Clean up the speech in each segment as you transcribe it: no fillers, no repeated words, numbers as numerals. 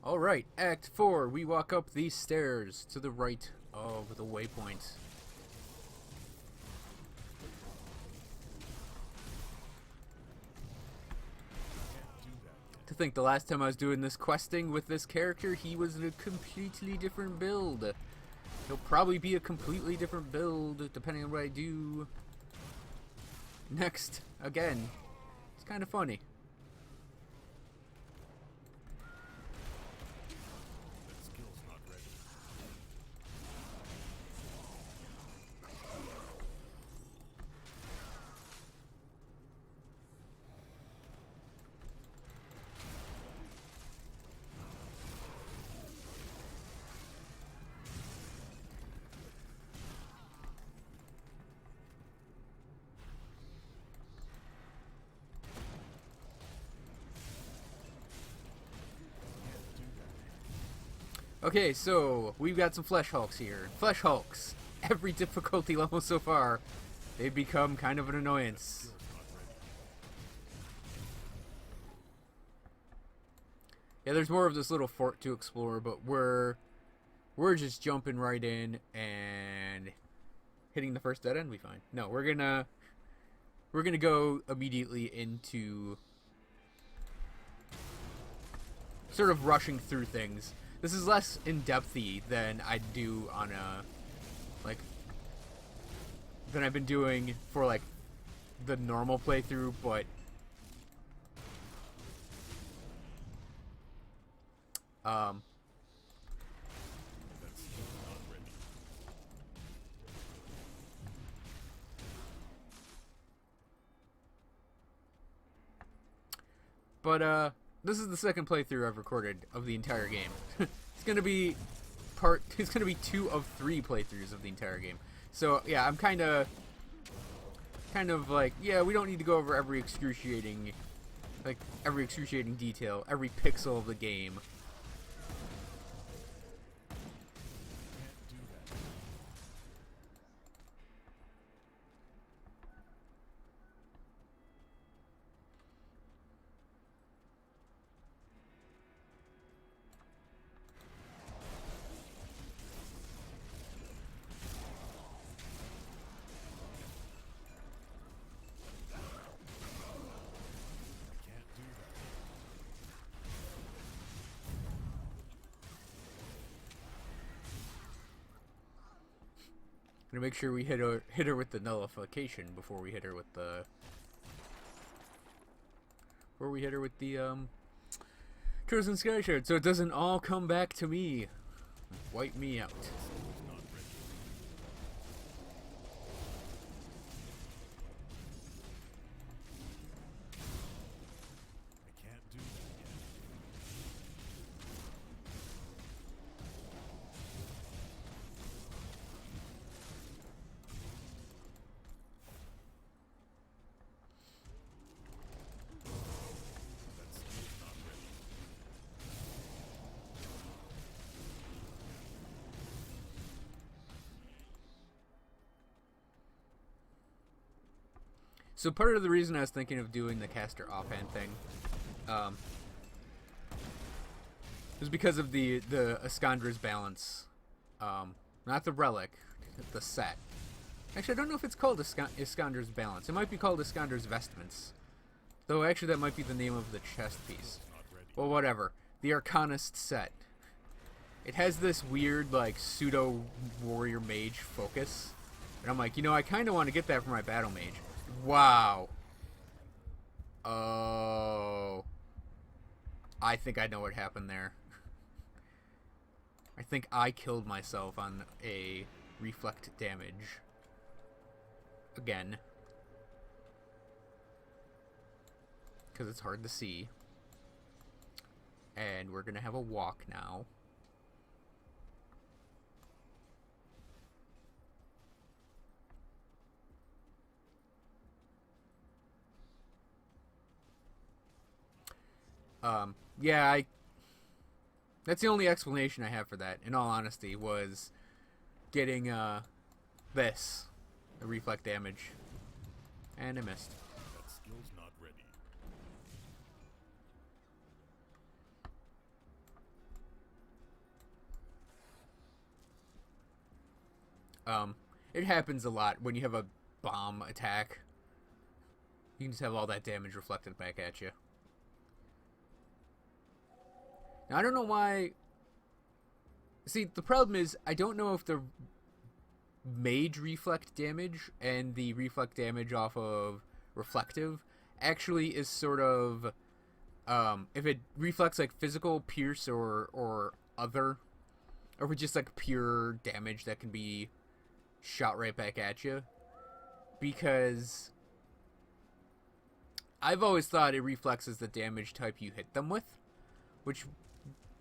Alright, Act 4. We walk up these stairs to the right of the waypoint. To think the last time I was doing this questing with this character, he was in a completely different build. He'll probably be a completely different build depending on what I do next. Again, it's kind of funny. Okay, so we've got some Flesh Hulks here. Flesh Hulks, every difficulty level so far, they've become kind of an annoyance. Yeah, there's more of this little fort to explore, but we're just jumping right in and hitting the first dead end. We find no, we're gonna go immediately into sort of rushing through things. This is less in-depthy than I do on a, like, than I've been doing for, like, the normal playthrough, but, this is the second playthrough I've recorded of the entire game. It's gonna be two of three playthroughs of the entire game. So yeah, I'm kind of like, yeah, we don't need to go over every excruciating detail, every pixel of the game. Gonna make sure we hit her with the nullification before we hit her with the Chosen Sky Shard, so it doesn't all come back to me, wipe me out. So part of the reason I was thinking of doing the caster offhand thing was because of the Iskandra's balance. Not the relic, the set. Actually, I don't know if it's called Iskandra's balance. It might be called Iskandra's vestments. Though actually that might be the name of the chest piece. Well, whatever. The Arcanist set. It has this weird, like, pseudo warrior mage focus. And I'm like, you know, I kind of want to get that for my battle mage. Wow. Oh. I think I know what happened there. I think I killed myself on a reflect damage. Again. Because it's hard to see. And we're going to have a walk now. Yeah, that's the only explanation I have for that, in all honesty, was getting, the reflect damage. And I missed. That skill's not ready. It happens a lot when you have a bomb attack. You can just have all that damage reflected back at you. Now, I don't know why... See, the problem is, I don't know if the mage reflect damage and the reflect damage off of reflective actually is sort of... if it reflects like physical, pierce, or other... Or if it's just like pure damage that can be shot right back at you. Because I've always thought it reflects as the damage type you hit them with. Which,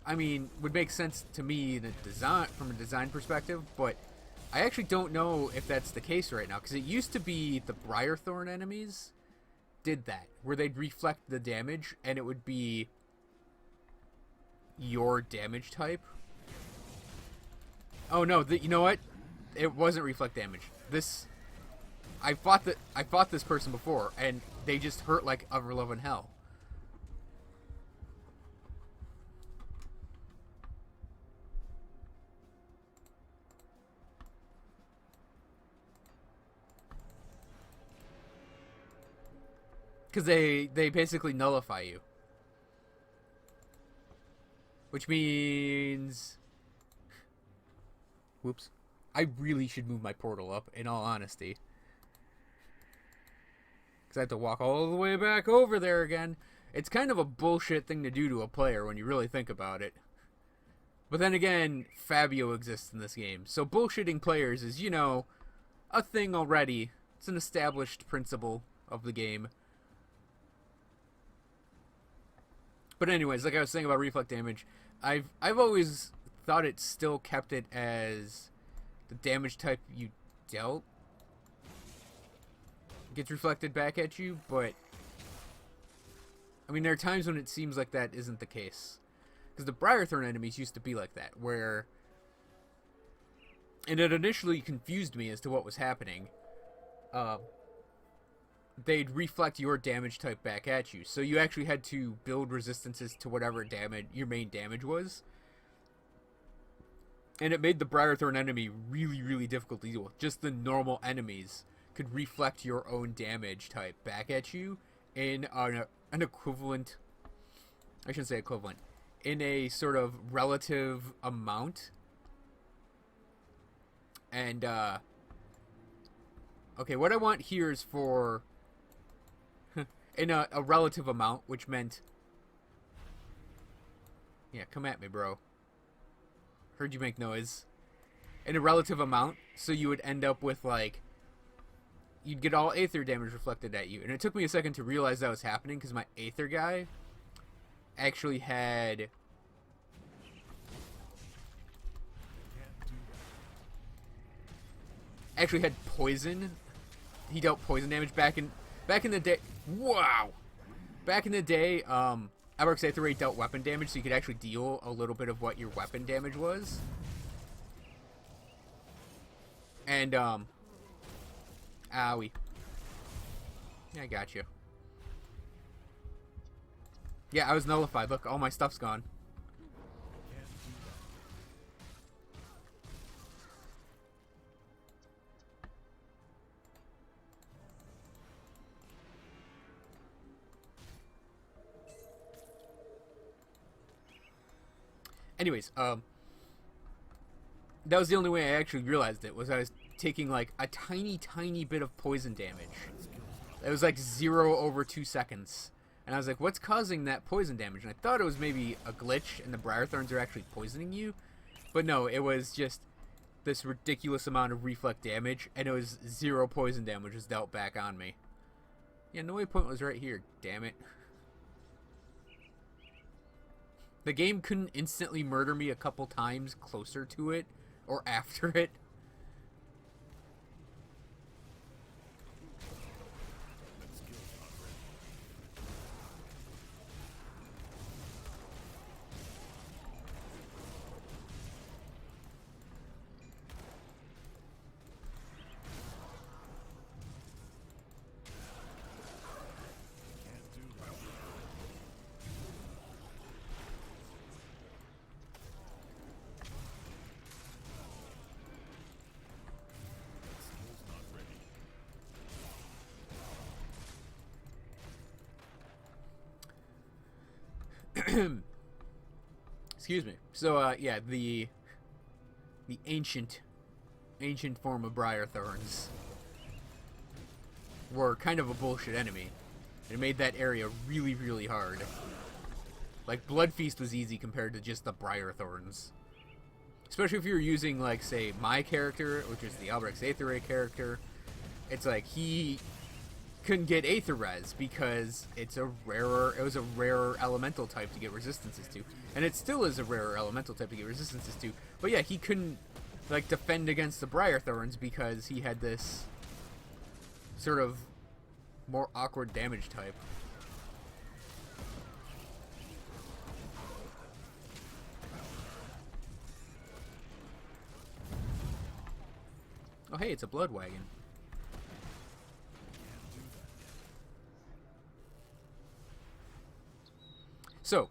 I mean, would make sense to me in a design, from a design perspective. But I actually don't know if that's the case right now. Because it used to be the Briarthorn enemies did that. Where they'd reflect the damage and it would be your damage type. Oh no! You know what? It wasn't reflect damage. I fought this person before, and they just hurt like ever loving hell. Because they basically nullify you, which means. Whoops. I really should move my portal up, in all honesty. Because I have to walk all the way back over there again. It's kind of a bullshit thing to do to a player when you really think about it. But then again, Fabio exists in this game. So bullshitting players is, you know, a thing already. It's an established principle of the game. But anyways, like I was saying about reflect damage, I've always... thought it still kept it as the damage type you dealt gets reflected back at you, but I mean there are times when it seems like that isn't the case, because the Briarthorn enemies used to be like that, where, and it initially confused me as to what was happening. They'd reflect your damage type back at you, so you actually had to build resistances to whatever damage your main damage was. And it made the Briarthorn enemy really, really difficult to deal with. Just the normal enemies could reflect your own damage type back at you in an equivalent... I shouldn't say equivalent. In a sort of relative amount. And, okay, what I want here is for... in a relative amount, which meant... Yeah, come at me, bro. Heard you make noise. In a relative amount, so you would end up with, like... You'd get all Aether damage reflected at you. And it took me a second to realize that was happening, because my Aether guy actually had... poison. He dealt poison damage back in the day. Wow! Back in the day, Abarox Aether Ray dealt weapon damage, so you could actually deal a little bit of what your weapon damage was. And, owie. Yeah, I got you. Yeah, I was nullified. Look, all my stuff's gone. Anyways, that was the only way I actually realized it, was I was taking, like, a tiny, tiny bit of poison damage. It was, like, 0 over 2 seconds. And I was like, what's causing that poison damage? And I thought it was maybe a glitch and the Briarthorns are actually poisoning you. But no, it was just this ridiculous amount of reflect damage, and it was 0 poison damage was dealt back on me. Yeah, no waypoint was right here, damn it. The game couldn't instantly murder me a couple times closer to it, or after it. Excuse me. So, yeah, the ancient form of Briar Thorns were kind of a bullshit enemy. It made that area really, really hard. Like, Blood Feast was easy compared to just the Briar Thorns. Especially if you were using, like, say, my character, which is the Albrecht Aether Ray character. It's like, he couldn't get Aether Res because it was a rarer elemental type to get resistances to. And it still is a rarer elemental type to get resistances to. But yeah, he couldn't, like, defend against the Briar Thorns because he had this sort of more awkward damage type. Oh hey, it's a blood wagon. So,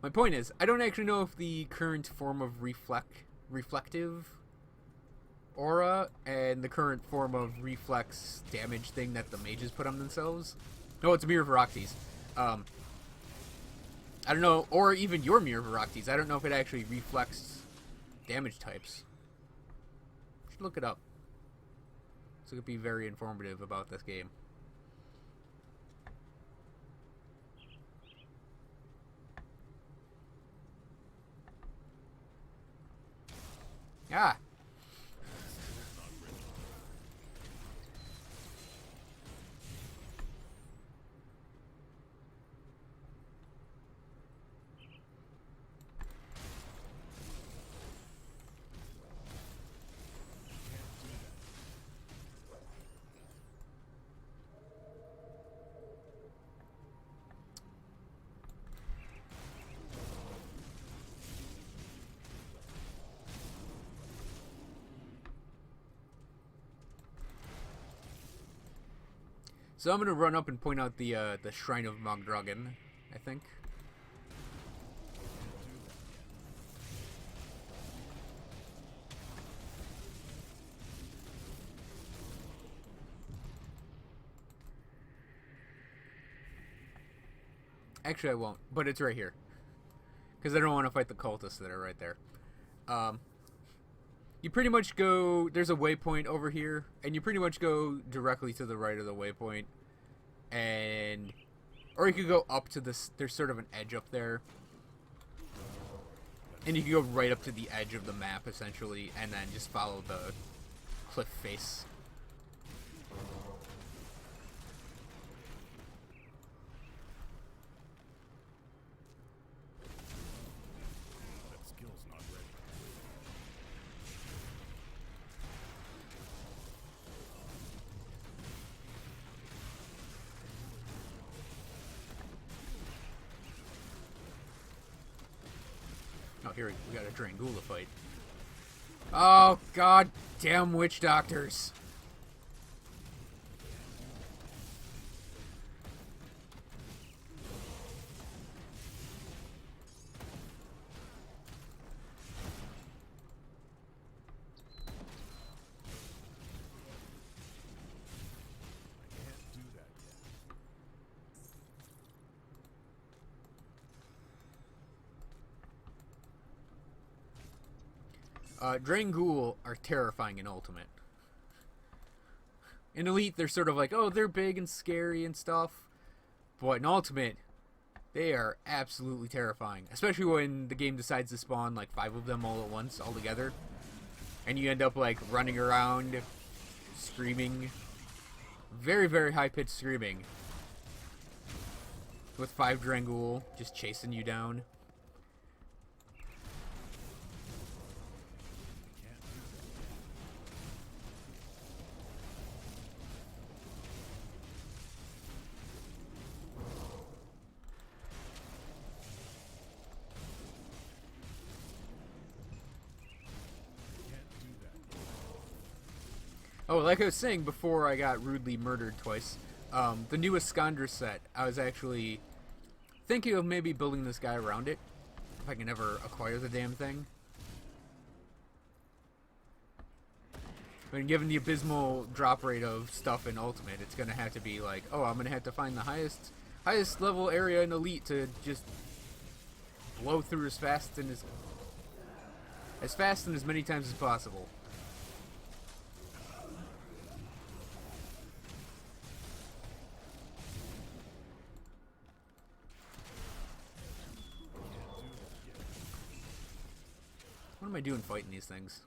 my point is, I don't actually know if the current form of reflective aura and the current form of reflex damage thing that the mages put on themselves. No, it's Mirror of Oryctes. I don't know, or even your Mirror of Oryctes. I don't know if it actually reflects damage types. Should look it up. So it could be very informative about this game. Ah! So I'm gonna run up and point out the Shrine of Mogdragon, I think. Actually, I won't, but it's right here. Because I don't want to fight the cultists that are right there. You pretty much go, there's a waypoint over here, and you pretty much go directly to the right of the waypoint, and, or you could go up to this, there's sort of an edge up there, and you can go right up to the edge of the map, essentially, and then just follow the cliff face. Oh, here we got a Drangula fight. Oh, god damn witch doctors. Drangul are terrifying in Ultimate. In Elite, they're sort of like, oh, they're big and scary and stuff. But in Ultimate, they are absolutely terrifying. Especially when the game decides to spawn like 5 of them all at once, all together. And you end up like running around, screaming. Very, very high-pitched screaming. With 5 Drangul just chasing you down. Oh, like I was saying before I got rudely murdered twice, the new Iskander set, I was actually thinking of maybe building this guy around it, if I can ever acquire the damn thing. But given the abysmal drop rate of stuff in Ultimate, it's going to have to be like, oh, I'm going to have to find the highest level area in Elite to just blow through as fast and as many times as possible. What am I doing fighting these things?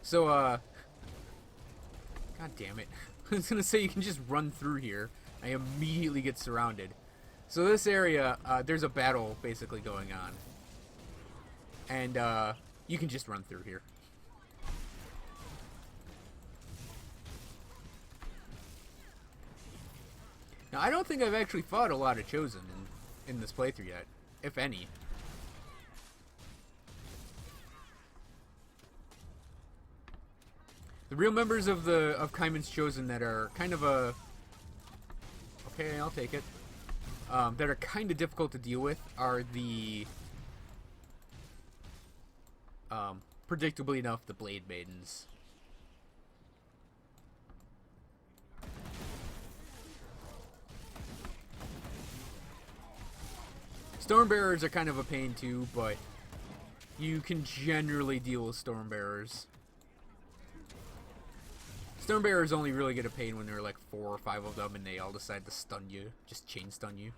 So, God damn it. I was gonna say you can just run through here. I immediately get surrounded. So this area, there's a battle basically going on. And, you can just run through here. Now, I don't think I've actually fought a lot of Chosen in this playthrough yet, if any. The real members of Kaiman's Chosen that are kind of a... Okay, I'll take it. That are kind of difficult to deal with are the... predictably enough, the Blade Maidens. Stormbearers are kind of a pain too, but you can generally deal with Stormbearers. Stormbearers only really get a pain when there are like 4 or 5 of them and they all decide to stun you. Just chain stun you.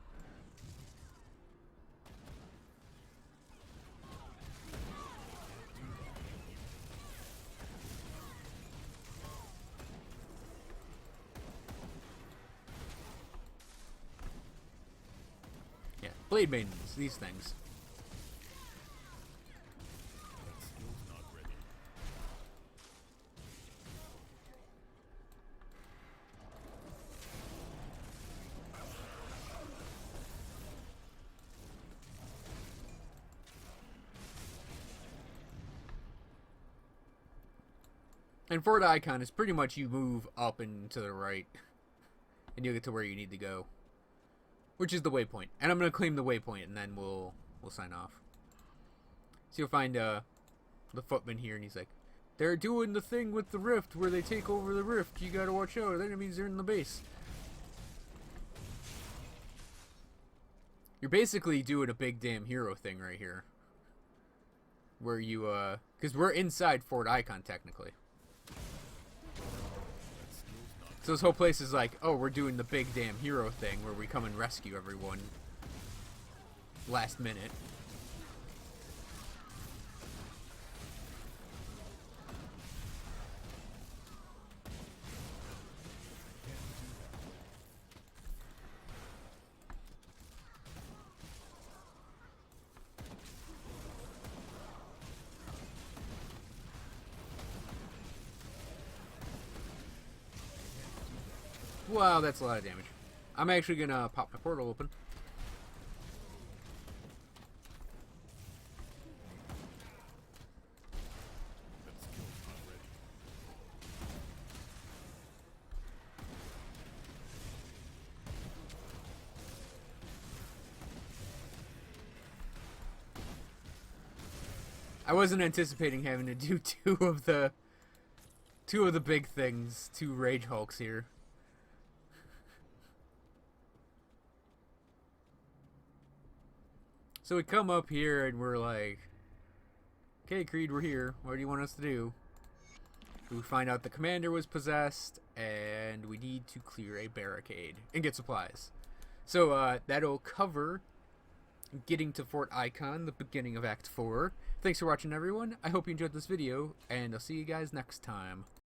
Yeah, Blade Maidens, these things. And Fort Icon is pretty much you move up and to the right, and you'll get to where you need to go, which is the waypoint. And I'm gonna claim the waypoint, and then we'll sign off. So you'll find the footman here, and he's like, "They're doing the thing with the rift where they take over the rift. You gotta watch out. That means they're in the base." You're basically doing a big damn hero thing right here, where you because we're inside Fort Icon technically. So this whole place is like, oh, we're doing the big damn hero thing where we come and rescue everyone last minute. Wow, that's a lot of damage. I'm actually gonna pop my portal open. I wasn't anticipating having to do two of the big things, 2 Rage Hulks here. So we come up here and we're like, okay, Creed, we're here. What do you want us to do? We find out the commander was possessed and we need to clear a barricade and get supplies. So that'll cover getting to Fort Icon, the beginning of Act 4. Thanks for watching, everyone. I hope you enjoyed this video, and I'll see you guys next time.